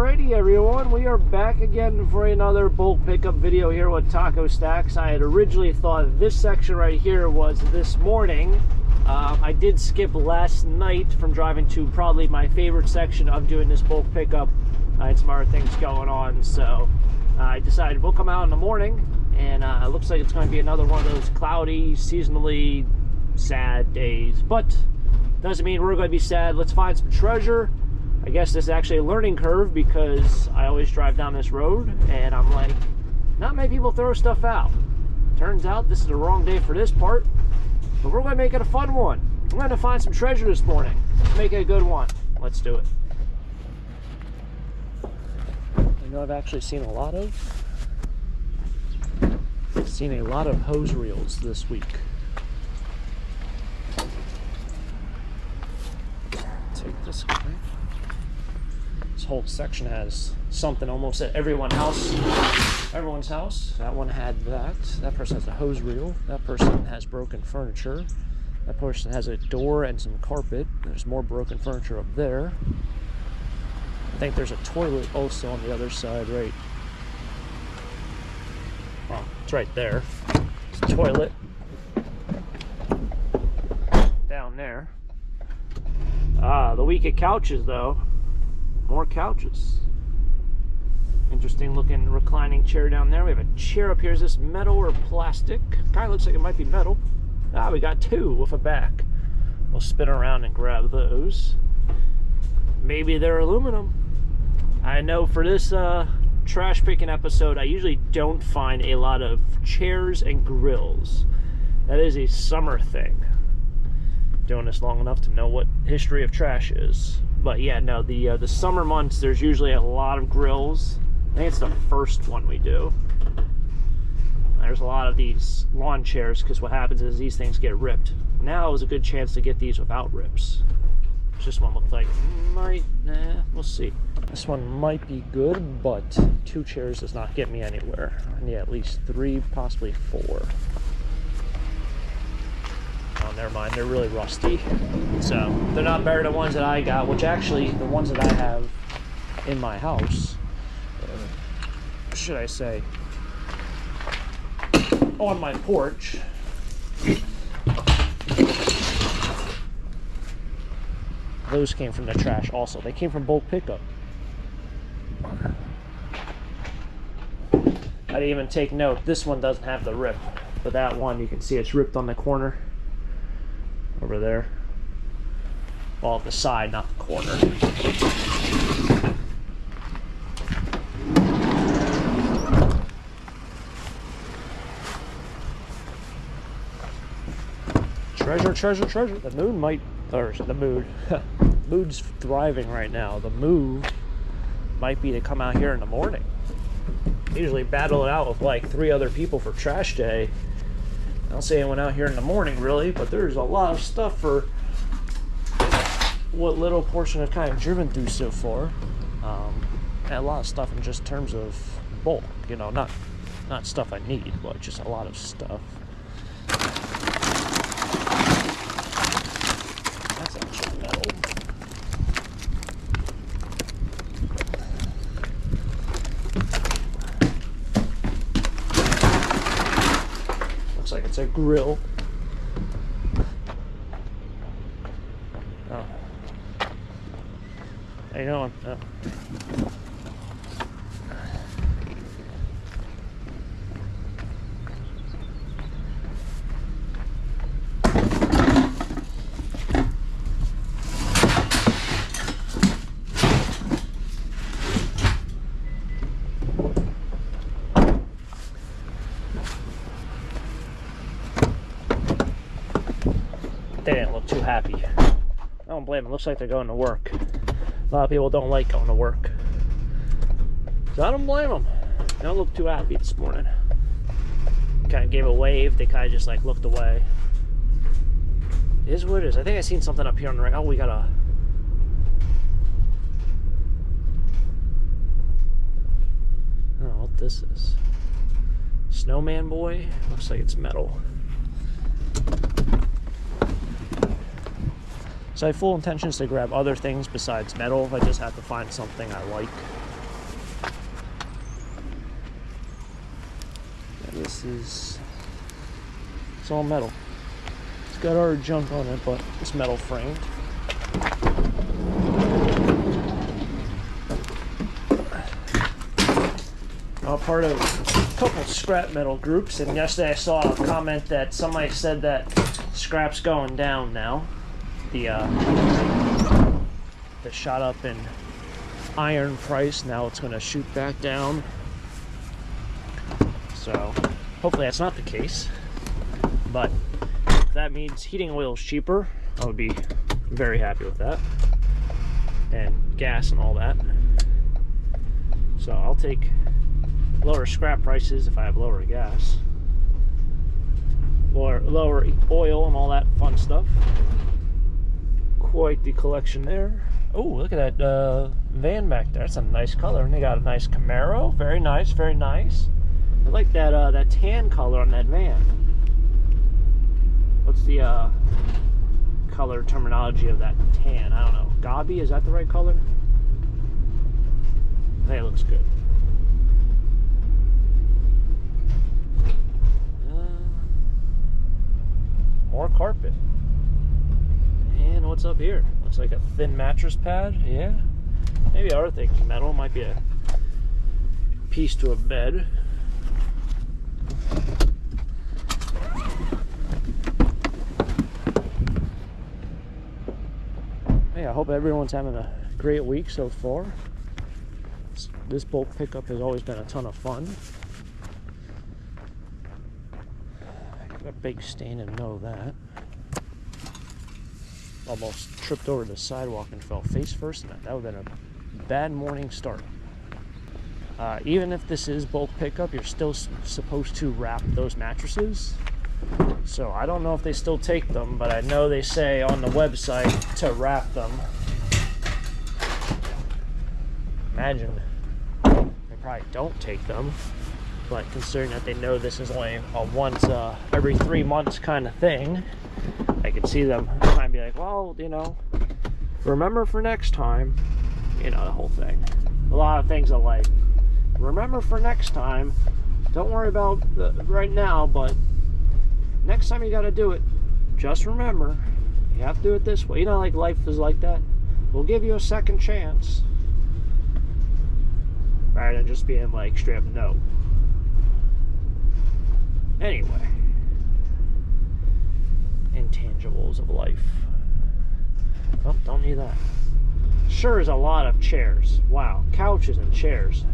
Alrighty everyone, we are back again for another bulk pickup video here with Taco Stacks. I had originally thought this section right here was this morning. I did skip last night from driving to probably my favorite section of doing this bulk pickup. I had some other things going on, so I decided we'll come out in the morning, and it looks like it's going to be another one of those cloudy, seasonally sad days, but doesn't mean we're going to be sad. Let's find some treasure. I guess this is actually a learning curve because I always drive down this road and I'm like, not many people throw stuff out. Turns out this is the wrong day for this part, but we're going to make it a fun one. I'm going to find some treasure this morning. Let's make it a good one. Let's do it. You know, I've actually seen a lot of hose reels this week. Take this away. This whole section has something almost at everyone's house. That one had that. That person has a hose reel. That person has broken furniture. That person has a door and some carpet. There's more broken furniture up there. I think there's a toilet also on the other side, right? Well, it's right there. It's a toilet down there. The week of couches though. More couches. Interesting looking reclining chair down there. We have a chair up here. Is this metal or plastic? Kind of looks like it might be metal. Ah, we got two with a back. We'll spin around and grab those. Maybe they're aluminum. I know for this trash picking episode, I usually don't find a lot of chairs and grills. That is a summer thing. Doing this long enough to know what history of trash is. But yeah, no, the summer months, there's usually a lot of grills. I think it's the first one we do. There's a lot of these lawn chairs because what happens is these things get ripped. Now is a good chance to get these without rips. This one looked like we'll see. This one might be good, but 2 chairs does not get me anywhere. I need at least 3, possibly 4. Oh, never mind, they're really rusty. So, they're not better than the ones that I got, which actually, the ones that I have in my house, should I say, on my porch, those came from the trash also. They came from bulk pickup. I didn't even take note. This one doesn't have the rip, but that one, you can see it's ripped on the corner. Over there. Well, the side, not the corner. Treasure, treasure, treasure. The moon might, or the mood. Mood's thriving right now. The move might be to come out here in the morning. Usually battle it out with like 3 other people for trash day. I don't see anyone out here in the morning really, but there's a lot of stuff for what little portion I've kind of driven through so far. And a lot of stuff in just terms of bulk, you know, not stuff I need, but just a lot of stuff. That's actually metal. Like it's a grill. Oh. How you doing? Oh. They didn't look too happy. I don't blame them. Looks like they're going to work. A lot of people don't like going to work. So I don't blame them. They don't look too happy this morning. Kind of gave a wave. They kind of just like looked away. It is what it is. I think I seen something up here on the right. Oh, we got a... I don't know what this is. Snowman boy. Looks like it's metal. So I have full intentions to grab other things besides metal. I just have to find something I like. This is, it's all metal. It's got our junk on it, but it's metal framed. I'm part of a couple scrap metal groups, and yesterday I saw a comment that somebody said that scrap's going down now. The shot up in iron price, now it's going to shoot back down. So hopefully that's not the case, but if that means heating oil is cheaper, I would be very happy with that, and gas and all that. So I'll take lower scrap prices if I have lower gas, lower oil and all that fun stuff. Quite the collection there. Oh, look at that van back there. That's a nice color, and they got a nice Camaro. Very nice, very nice. I like that that tan color on that van. What's the color terminology of that tan? I don't know. Gobby, is that the right color? I think it looks good. More carpet. And what's up here? Looks like a thin mattress pad. Yeah. Maybe other things. Metal might be a piece to a bed. Hey, I hope everyone's having a great week so far. This bulk pickup has always been a ton of fun. Got a big stain in the middle of that. Almost tripped over the sidewalk and fell face first in it. That would have been a bad morning start. Even if this is bulk pickup, you're still supposed to wrap those mattresses. So I don't know if they still take them, but I know they say on the website to wrap them. Imagine they probably don't take them, but considering that they know this is only a once every 3 months kind of thing, I could see them trying to be like, well, you know, remember for next time, you know, the whole thing. A lot of things are like, remember for next time, don't worry about right now, but next time you got to do it, just remember, you have to do it this way. You know, like life is like that. We'll give you a second chance, rather than just being like straight up no. Anyway, intangibles of life. Oh, don't need that. Sure is a lot of chairs. Wow, couches and chairs.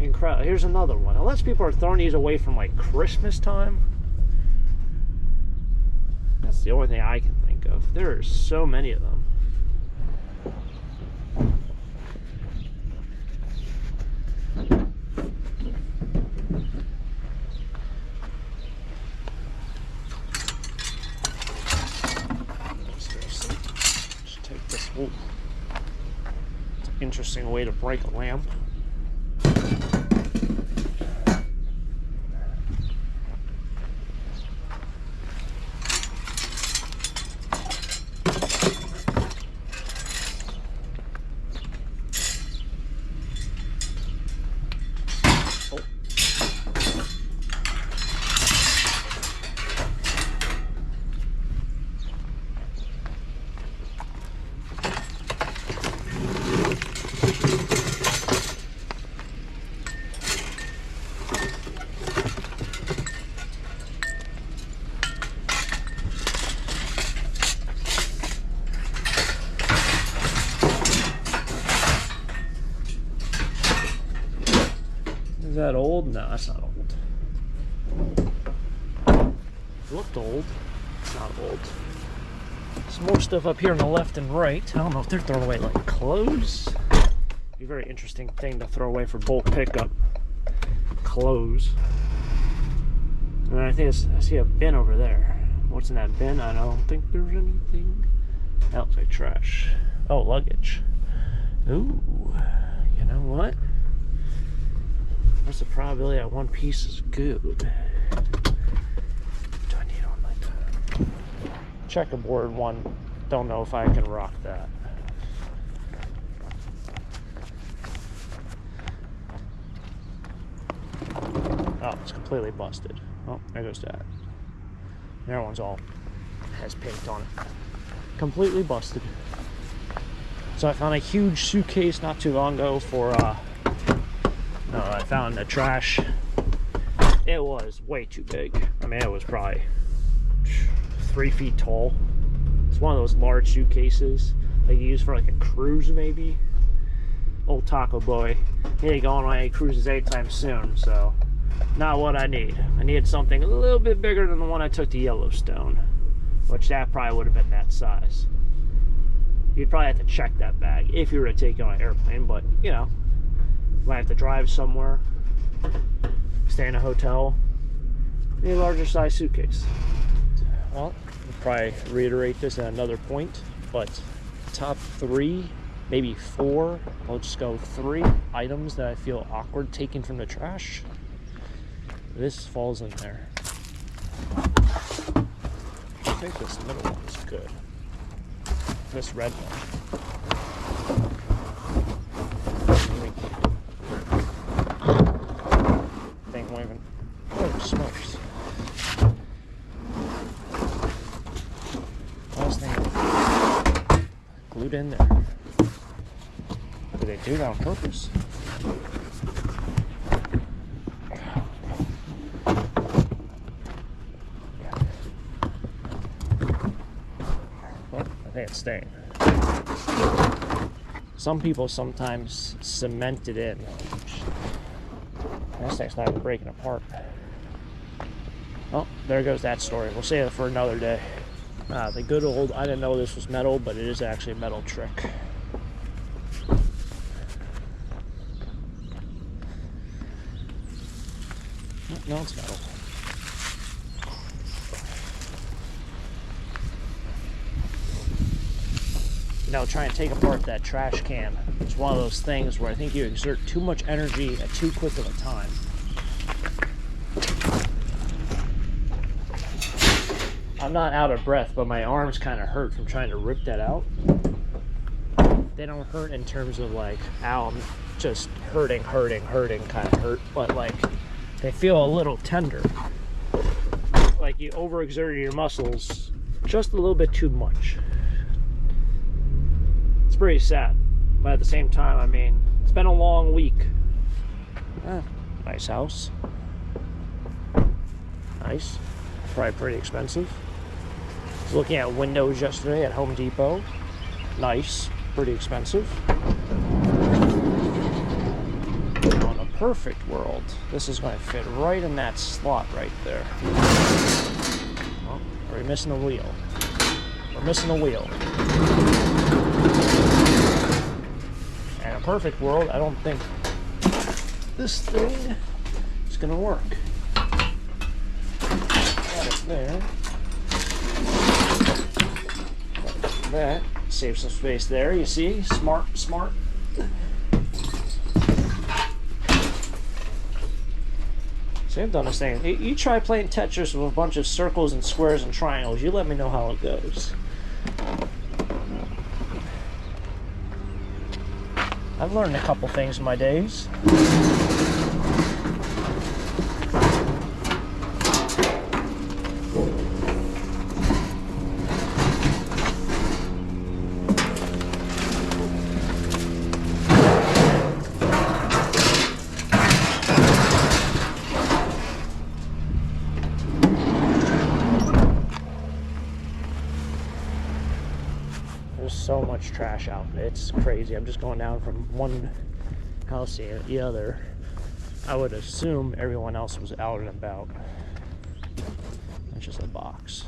Incredible. Here's another one. Unless people are throwing these away from like Christmas time. That's the only thing I can think of. There are so many of them. Just take this. Ooh. It's an interesting way to break a lamp. Is that old? No, that's not old. It looked old. It's not old. Some more stuff up here on the left and right. I don't know if they're throwing away like clothes. Be a very interesting thing to throw away for bulk pickup. Clothes. And I think I see a bin over there. What's in that bin? I don't think there's anything. That looks like trash. Oh, luggage. Ooh, you know what? What's the probability that one piece is good? Do I need one like that? Checkerboard one. Don't know if I can rock that. Oh, It's completely busted. Oh, there goes that. That one's all has paint on it. Completely busted. So I found a huge suitcase not too long ago for I found the trash. It was way too big. I mean, it was probably 3 feet tall. It's one of those large suitcases like you use for like a cruise, maybe. Old Taco Boy. He ain't going on any cruises anytime soon, so not what I need. I needed something a little bit bigger than the one I took to Yellowstone, which that probably would have been that size. You'd probably have to check that bag if you were to take it on an airplane, but you know, might have to drive somewhere, stay in a hotel, need a larger size suitcase. Well, I'll probably reiterate this at another point, but top 3, maybe 4, I'll just go 3 items that I feel awkward taking from the trash. This falls in there. I think this middle one is good. This red one. Thing won't even. Oh, smokes. Last thing glued in there. Did they do that on purpose? It's staying. Some people sometimes cement it in. This thing's not even breaking apart. Oh, there goes that story. We'll save it for another day. The good old, I didn't know this was metal, but it is actually a metal trick. No, it's metal. You know, trying to take apart that trash can. It's one of those things where I think you exert too much energy at too quick of a time. I'm not out of breath, but my arms kind of hurt from trying to rip that out. They don't hurt in terms of like, ow, I'm just hurting kind of hurt, but like, they feel a little tender. Like you overexerted your muscles just a little bit too much. Pretty sad, but at the same time, I mean, it's been a long week. Nice house. Nice. Probably pretty expensive. I was looking at windows yesterday at Home Depot. Nice. Pretty expensive. Now, in a perfect world, this is going to fit right in that slot right there. Oh, are we missing a wheel? We're missing a wheel. In a perfect world, I don't think this thing is going to work. Got it there. Like that. Save some space there, you see? Smart. See, I've done this thing. You try playing Tetris with a bunch of circles and squares and triangles. You let me know how it goes. I've learned a couple things in my days. So much trash out. It's crazy. I'm just going down from one house to the other. I would assume everyone else was out and about. It's just a box.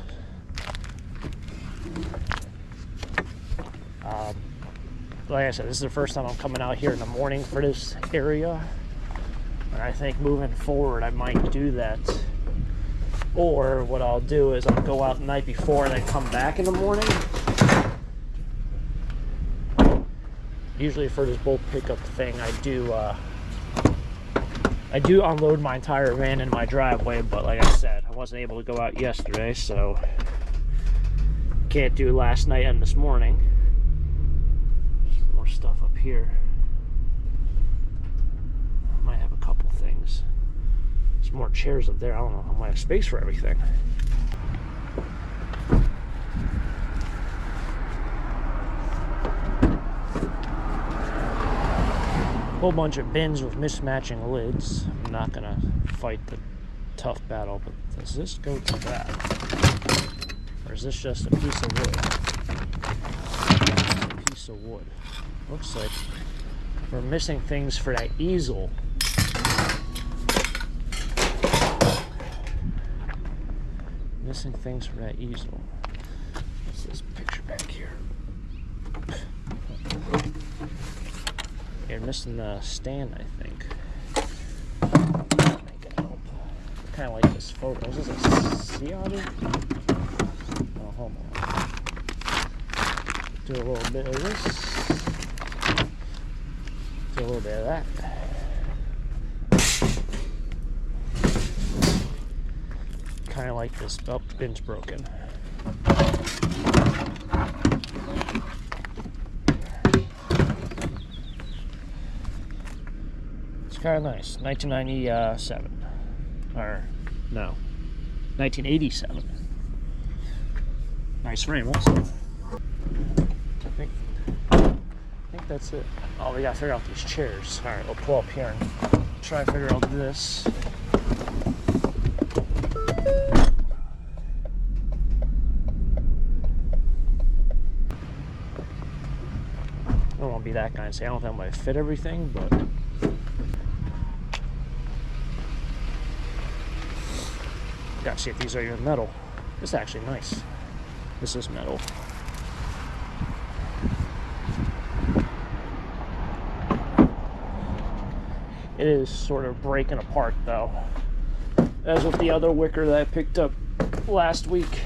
Like I said, this is the first time I'm coming out here in the morning for this area, and I think moving forward I might do that. Or what I'll do is I'll go out the night before and then come back in the morning. Usually for this bulk pickup thing, I do unload my entire van in my driveway, but like I said, I wasn't able to go out yesterday, so can't do last night and this morning. There's more stuff up here. I might have a couple things. There's more chairs up there. I don't know how much space for everything. Whole bunch of bins with mismatching lids. I'm not gonna fight the tough battle, but does this go to that? Or is this just a piece of wood? A piece of wood. Looks like we're missing things for that easel. Missing things for that easel. What's this picture back here? You're missing the stand, I think. Make it help. Kind of like this photo. Is this a sea otter? Oh, hold on. Do a little bit of this. Do a little bit of that. Kind of like this. Oh, bin's broken. Kind of nice. 1997, or no, 1987. Nice frame also. I think that's it. Oh, we gotta figure out these chairs. All right, we'll pull up here and try to figure out this. I don't want to be that guy and say I don't think I'm gonna fit everything, but. Gotta see if these are even metal. This is actually nice. This is metal. It is sort of breaking apart though. As with the other wicker that I picked up last week.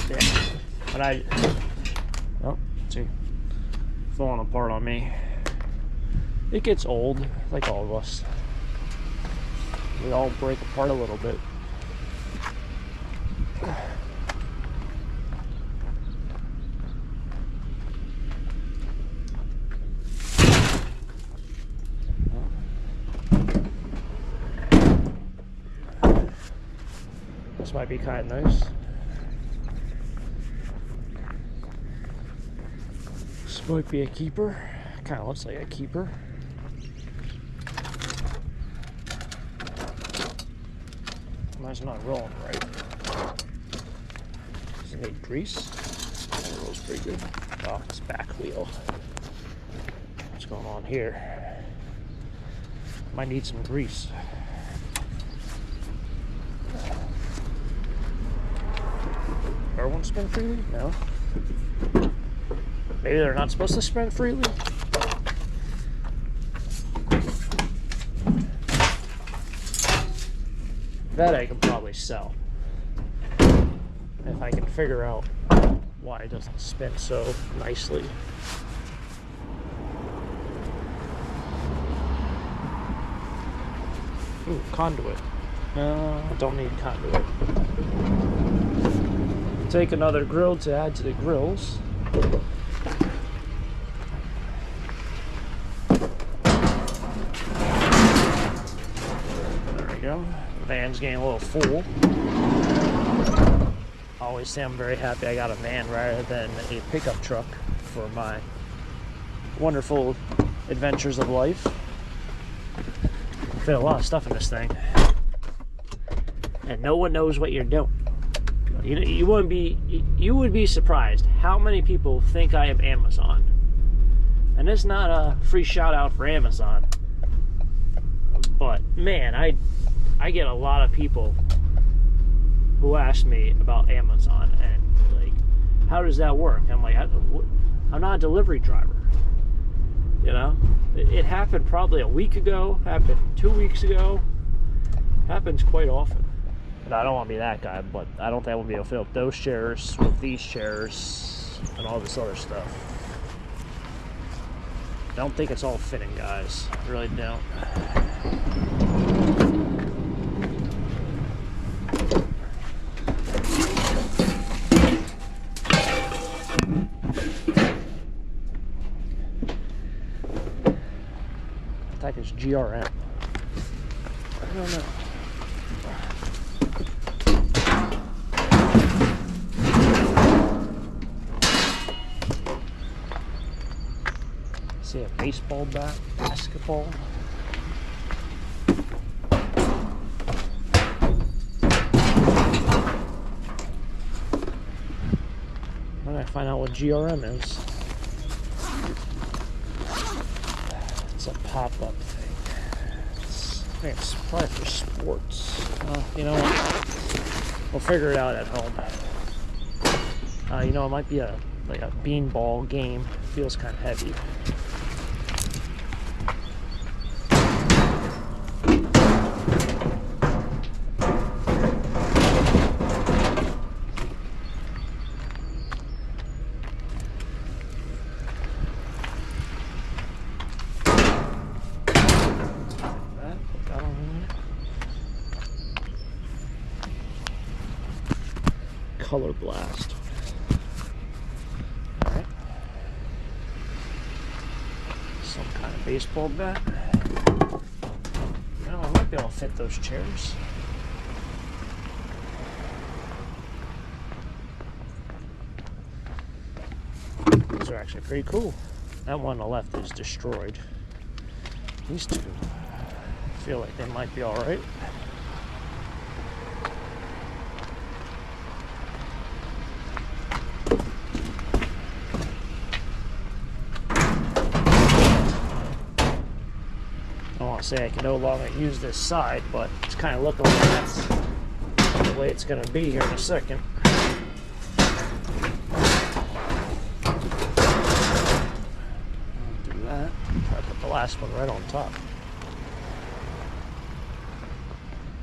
Yeah. But oh, see, falling apart on me. It gets old, like all of us. We all break apart a little bit. This might be kind of nice. This might be a keeper. Kind of looks like a keeper. Mine's not rolling right. Does it need grease? It rolls pretty good. Oh, it's back wheel. What's going on here? Might need some grease. Everyone spin freely? No. Maybe they're not supposed to spin freely? That I can probably sell if I can figure out why it doesn't spin so nicely. Ooh, conduit. Don't need conduit. Take another grill to add to the grills. There we go. Van's getting a little full. I always say I'm very happy I got a van rather than a pickup truck for my wonderful adventures of life. Fit a lot of stuff in this thing, and no one knows what you're doing. You would be surprised how many people think I am Amazon, and it's not a free shout out for Amazon, but man, I get a lot of people who ask me about Amazon and like, how does that work? I'm like, I'm not a delivery driver. You know, it happened probably a week ago, happened 2 weeks ago, happens quite often. And I don't want to be that guy, but I don't think I will be able to fill up those chairs with these chairs and all this other stuff. I don't think it's all fitting, guys. I really don't. I think it's GRM. I don't know. See a baseball bat, basketball. When I find out what GRM is. It's a pop-up thing. I think it's probably for sports. You know what? We'll figure it out at home. You know, it might be like a beanball game. Feels kind of heavy. Color blast. Alright. Some kind of baseball bat. You know, I might be able to fit those chairs. These are actually pretty cool. That one on the left is destroyed. These two feel like they might be alright. Say I can no longer use this side, but it's kind of looking like that's the way it's going to be here in a second. I'll do that. Try to put the last one right on top.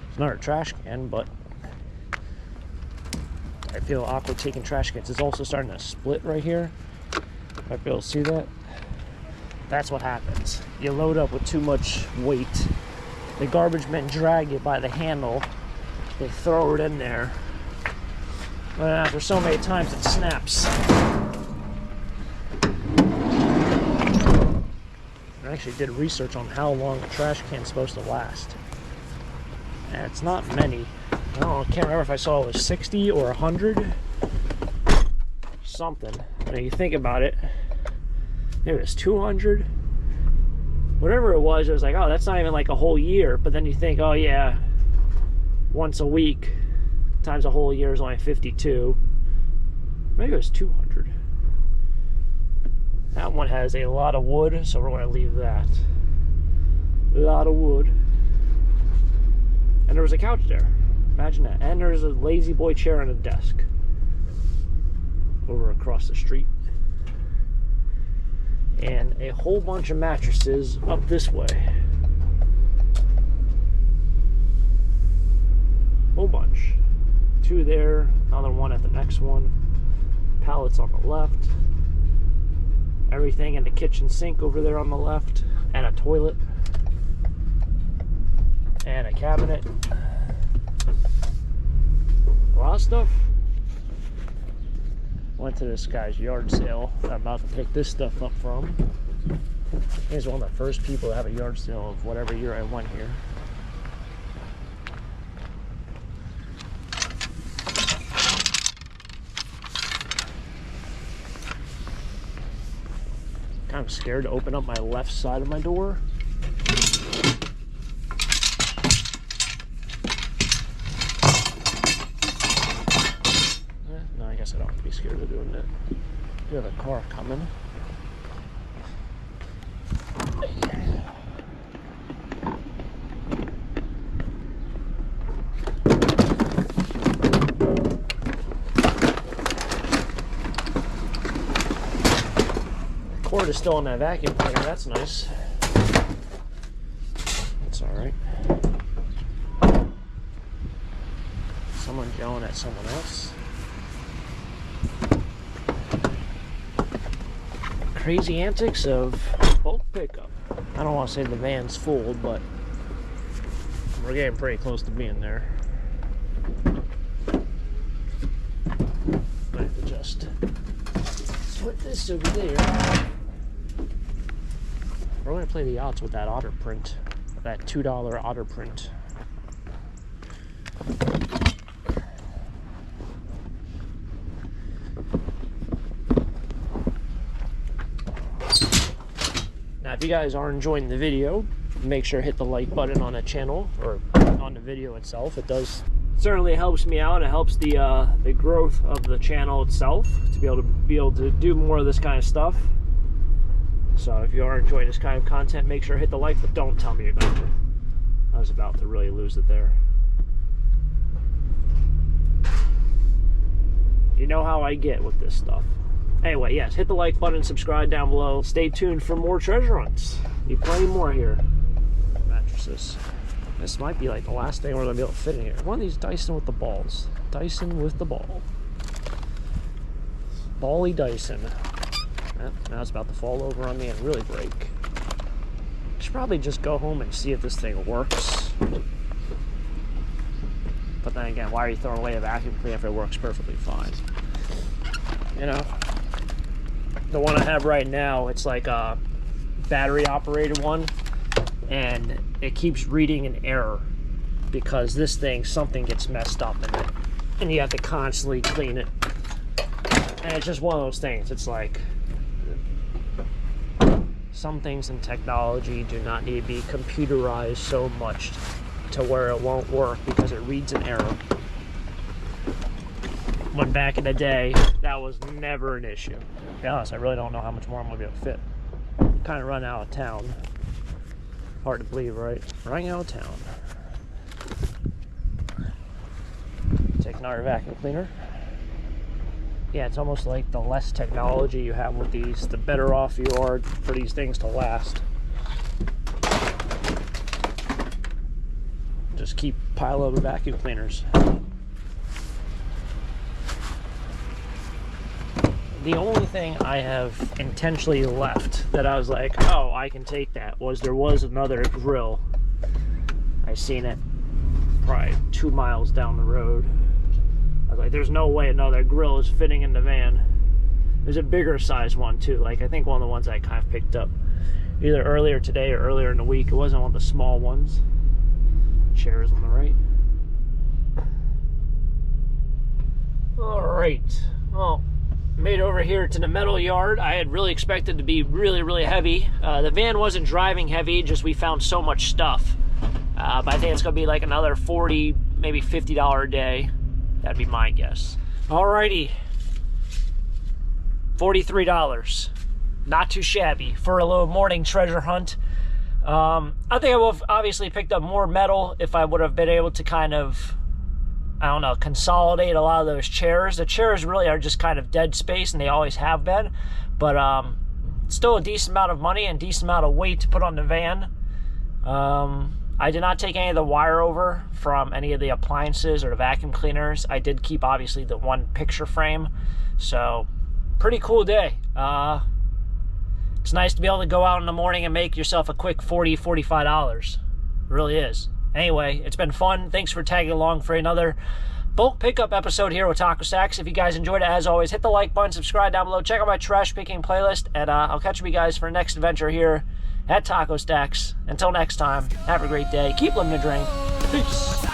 It's not a trash can, but I feel awkward taking trash cans. It's also starting to split right here. Might be able to see that. That's what happens. You load up with too much weight. The garbage men drag you by the handle. They throw it in there. But after so many times, it snaps. I actually did research on how long a trash can is supposed to last. And it's not many. I can't remember if I saw it was 60 or 100. Something. Now you think about it. Maybe it was 200. Whatever it was like, oh, that's not even like a whole year. But then you think, oh yeah, once a week times a whole year is only 52. Maybe it was 200. That one has a lot of wood, so we're going to leave that. A lot of wood. And there was a couch there. Imagine that. And there's a lazy boy chair and a desk over across the street. And a whole bunch of mattresses up this way. Whole bunch. Two there, another one at the next one. Pallets on the left. Everything in the kitchen sink over there on the left. And a toilet. And a cabinet. A lot of stuff. Went to this guy's yard sale. I'm about to pick this stuff up from. He's one of the first people to have a yard sale of whatever year I went here. Kind of scared to open up my left side of my door. No, I guess I don't have to be scared of doing that. You have a car coming. Cord is still on that vacuum cleaner. That's nice. That's all right. Someone yelling at someone else. Crazy antics of bulk pickup. I don't want to say the van's full, but we're getting pretty close to being there. I have to just put this over there. We're going to play the odds with that otter print, that $2 otter print. Now, if you guys are enjoying the video, make sure to hit the like button on the channel or on the video itself. It does certainly helps me out. It helps the growth of the channel itself to be able to do more of this kind of stuff. So if you are enjoying this kind of content, make sure to hit the like, but don't tell me you're going to. I was about to really lose it there. You know how I get with this stuff. Anyway, yes, hit the like button, subscribe down below. Stay tuned for more treasure hunts. Be plenty more here. Mattresses. This might be like the last thing we're going to be able to fit in here. One of these Dyson with the balls. Dyson with the ball. Bally Dyson. Now it's about to fall over on me and really break. Should probably just go home and see if this thing works. But then again, why are you throwing away a vacuum cleaner if it works perfectly fine? You know, the one I have right now, it's like a battery operated one, and it keeps reading an error because this thing, something gets messed up in it, and you have to constantly clean it. And it's just one of those things. It's like, some things in technology do not need to be computerized so much to where it won't work because it reads an error. When back in the day, that was never an issue. To be honest, I really don't know how much more I'm going to be able to fit. I'm kind of run out of town. Hard to believe, right? Running out of town. Take another vacuum cleaner. Yeah, it's almost like the less technology you have with these, the better off you are for these things to last. Just keep piling up vacuum cleaners. The only thing I have intentionally left that I was like, oh, I can take that, was there was another grill. I seen it probably 2 miles down the road. I was like, there's no way another grill is fitting in the van. There's a bigger size one too. Like, I think one of the ones I kind of picked up either earlier today or earlier in the week. It wasn't one of the small ones. Chairs on the right. All right. Well, made over here to the metal yard. I had really expected to be really, really heavy. The van wasn't driving heavy, just we found so much stuff. But I think it's gonna be like another $40, maybe $50 a day. That'd be my guess. Alrighty. $43. Not too shabby for a little morning treasure hunt. I think I would have obviously picked up more metal if I would have been able to kind of, I don't know, consolidate a lot of those chairs. The chairs really are just kind of dead space, and they always have been. But still a decent amount of money and decent amount of weight to put on the van. I did not take any of the wire over from any of the appliances or the vacuum cleaners. I did keep, obviously, the one picture frame. So, pretty cool day. It's nice to be able to go out in the morning and make yourself a quick $40, $45. It really is. Anyway, it's been fun. Thanks for tagging along for another bulk pickup episode here with Taco Stacks. If you guys enjoyed it, as always, hit the like button, subscribe down below, check out my trash picking playlist, and I'll catch you guys for the next adventure here at Taco Stacks. Until next time, have a great day. Keep living the dream. Peace.